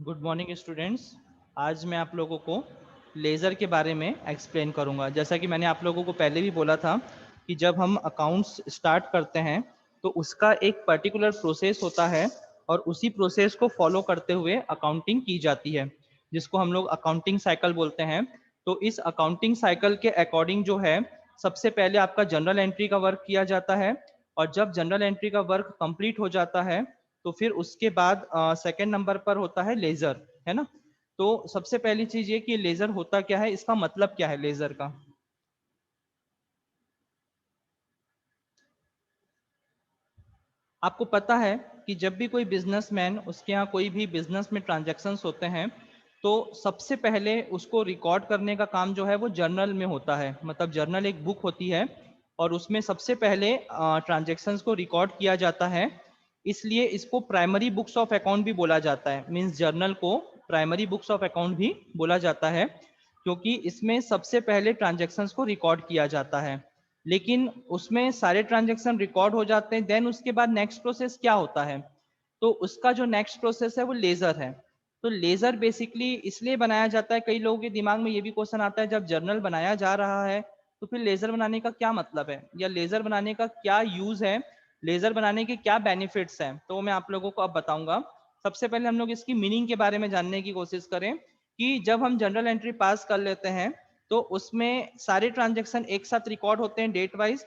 Good morning students. आज मैं आप लोगों को लेज़र के बारे में एक्सप्लेन करूंगा। जैसा कि मैंने आप लोगों को पहले भी बोला था कि जब हम अकाउंट्स स्टार्ट करते हैं तो उसका एक पर्टिकुलर प्रोसेस होता है और उसी प्रोसेस को फॉलो करते हुए अकाउंटिंग की जाती है, जिसको हम लोग अकाउंटिंग साइकिल बोलते हैं। तो इस अकाउंटिंग साइकिल के अकॉर्डिंग जो है, सबसे पहले आपका जनरल एंट्री का वर्क किया जाता है और जब जनरल एंट्री का वर्क कंप्लीट हो जाता है तो फिर उसके बाद सेकंड नंबर पर होता है लेजर, है ना। तो सबसे पहली चीज ये कि लेजर होता क्या है, इसका मतलब क्या है लेजर का। आपको पता है कि जब भी कोई बिजनेसमैन, उसके यहाँ कोई भी बिजनेस में ट्रांजैक्शंस होते हैं तो सबसे पहले उसको रिकॉर्ड करने का काम जो है वो जर्नल में होता है। मतलब जर्नल एक बुक होती है और उसमें सबसे पहले ट्रांजैक्शंस को रिकॉर्ड किया जाता है। इसलिए इसको प्राइमरी बुक्स ऑफ अकाउंट भी बोला जाता है। मींस जर्नल को प्राइमरी बुक्स ऑफ अकाउंट भी बोला जाता है, क्योंकि इसमें सबसे पहले ट्रांजैक्शंस को रिकॉर्ड किया जाता है। लेकिन उसमें सारे ट्रांजैक्शन रिकॉर्ड हो जाते हैं, देन उसके बाद नेक्स्ट प्रोसेस क्या होता है, तो उसका जो नेक्स्ट प्रोसेस है वो लेजर है। तो लेजर बेसिकली इसलिए बनाया जाता है, कई लोगों के दिमाग में ये भी क्वेश्चन आता है, जब जर्नल बनाया जा रहा है तो फिर लेजर बनाने का क्या मतलब है, या लेजर बनाने का क्या यूज है, लेजर बनाने के क्या बेनिफिट्स हैं। तो मैं आप लोगों को अब बताऊंगा। सबसे पहले हम लोग इसकी मीनिंग के बारे में जानने की कोशिश करें कि जब हम जनरल एंट्री पास कर लेते हैं तो उसमें सारे ट्रांजैक्शन एक साथ रिकॉर्ड होते हैं डेट वाइज।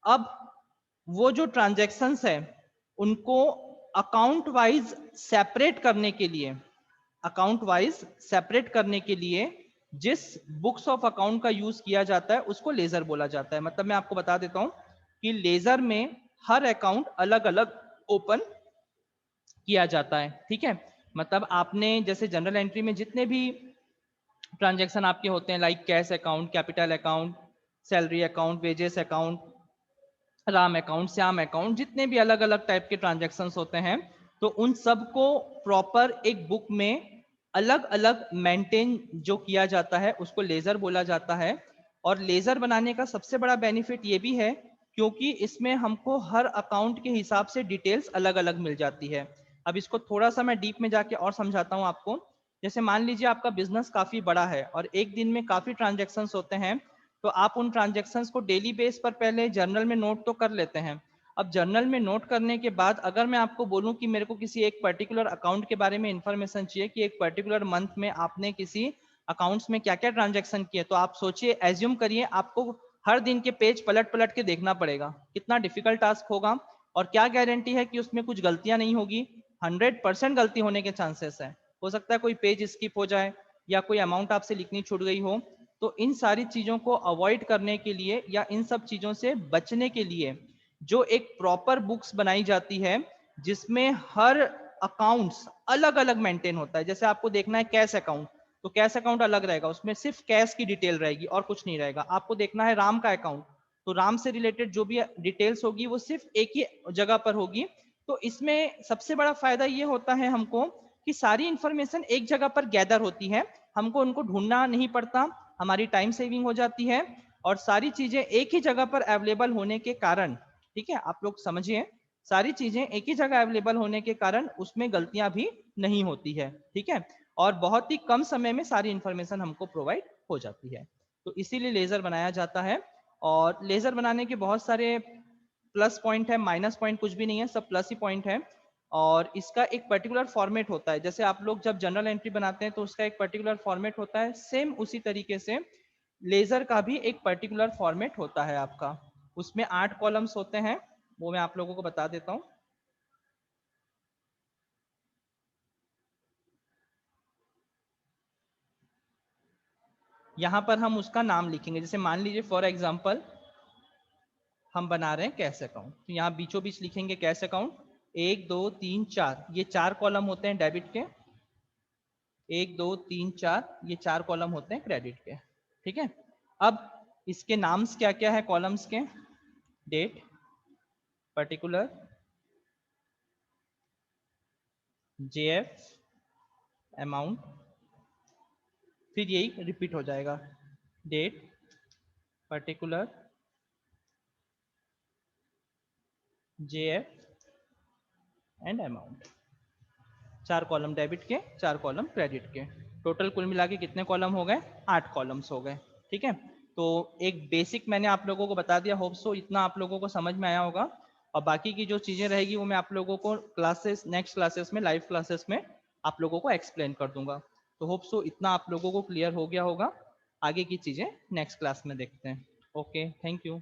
अब वो जो ट्रांजैक्शंस है उनको अकाउंट वाइज सेपरेट करने के लिए, अकाउंट वाइज सेपरेट करने के लिए जिस बुक्स ऑफ अकाउंट का यूज किया जाता है उसको लेजर बोला जाता है। मतलब मैं आपको बता देता हूं कि लेजर में हर अकाउंट अलग अलग ओपन किया जाता है, ठीक है। मतलब आपने जैसे जनरल एंट्री में जितने भी ट्रांजैक्शन आपके होते हैं, like cash account, capital account, salary account, wages account, Ram account, Shyam account, जितने भी अलग अलग टाइप के ट्रांजैक्शंस होते हैं, तो उन सबको प्रॉपर एक बुक में अलग अलग मेंटेन जो किया जाता है उसको लेजर बोला जाता है। और लेजर बनाने का सबसे बड़ा बेनिफिट ये भी है क्योंकि इसमें हमको हर अकाउंट के हिसाब से डिटेल्स अलग अलग मिल जाती है। अब इसको थोड़ा सा मैं डीप में जाके और समझाता हूँ आपको। जैसे मान लीजिए आपका बिजनेस काफी बड़ा है और एक दिन में काफी ट्रांजैक्शंस होते हैं, तो आप उन ट्रांजैक्शंस को डेली बेस पर पहले जर्नल में नोट तो कर लेते हैं। अब जर्नल में नोट करने के बाद अगर मैं आपको बोलूं कि मेरे को किसी एक पर्टिकुलर अकाउंट के बारे में इंफॉर्मेशन चाहिए कि एक पर्टिकुलर मंथ में आपने किसी अकाउंट्स में क्या क्या ट्रांजैक्शन किए, तो आप सोचिए, एज्यूम करिए आपको हर दिन के पेज पलट पलट के देखना पड़ेगा। कितना डिफिकल्ट टास्क होगा। और क्या गारंटी है कि उसमें कुछ गलतियां नहीं होगी। 100% गलती होने के चांसेस है। हो सकता है कोई पेज स्किप हो जाए या कोई अमाउंट आपसे लिखनी छूट गई हो। तो इन सारी चीजों को अवॉइड करने के लिए या इन सब चीजों से बचने के लिए जो एक प्रॉपर बुक्स बनाई जाती है जिसमें हर अकाउंट्स अलग अलग मेंटेन होता है। जैसे आपको देखना है कैश अकाउंट, तो कैश अकाउंट अलग रहेगा, उसमें सिर्फ कैश की डिटेल रहेगी और कुछ नहीं रहेगा। आपको देखना है राम का अकाउंट, तो राम से रिलेटेड जो भी डिटेल्स होगी वो सिर्फ एक ही जगह पर होगी। तो इसमें सबसे बड़ा फायदा ये होता है हमको कि सारी इंफॉर्मेशन एक जगह पर गैदर होती है, हमको उनको ढूंढना नहीं पड़ता, हमारी टाइम सेविंग हो जाती है और सारी चीजें एक ही जगह पर अवेलेबल होने के कारण, ठीक है, आप लोग समझिए, सारी चीजें एक ही जगह अवेलेबल होने के कारण उसमें गलतियां भी नहीं होती है, ठीक है। और बहुत ही कम समय में सारी इंफॉर्मेशन हमको प्रोवाइड हो जाती है। तो इसीलिए लेजर बनाया जाता है। और लेजर बनाने के बहुत सारे प्लस पॉइंट है, माइनस पॉइंट कुछ भी नहीं है, सब प्लस ही पॉइंट है। और इसका एक पर्टिकुलर फॉर्मेट होता है। जैसे आप लोग जब जनरल एंट्री बनाते हैं तो उसका एक पर्टिकुलर फॉर्मेट होता है, सेम उसी तरीके से लेजर का भी एक पर्टिकुलर फॉर्मेट होता है आपका। उसमें 8 कॉलम्स होते हैं, वो मैं आप लोगों को बता देता हूँ। यहाँ पर हम उसका नाम लिखेंगे। जैसे मान लीजिए फॉर एग्जाम्पल हम बना रहे हैं कैश अकाउंट, तो यहाँ बीचों बीच लिखेंगे कैश अकाउंट। 1 2 3 4, ये 4 कॉलम होते हैं डेबिट के। 1 2 3 4, ये 4 कॉलम होते हैं क्रेडिट के, ठीक है। अब इसके नाम्स क्या क्या है कॉलम्स के? डेट, पर्टिकुलर, जेएफ, अमाउंट, फिर यही रिपीट हो जाएगा, date, particular, JF and amount. 4 column debit के, 4 कॉलम क्रेडिट के। टोटल कुल मिला के कितने कॉलम हो गए? 8 कॉलम्स हो गए। ठीक है, तो एक बेसिक मैंने आप लोगों को बता दिया, होप सो इतना आप लोगों को समझ में आया होगा। और बाकी की जो चीजें रहेगी वो मैं आप लोगों को क्लासेस, नेक्स्ट क्लासेस में, लाइव क्लासेस में आप लोगों को एक्सप्लेन कर दूंगा। तो होप सो इतना आप लोगों को क्लियर हो गया होगा। आगे की चीजें नेक्स्ट क्लास में देखते हैं। Okay, thank you.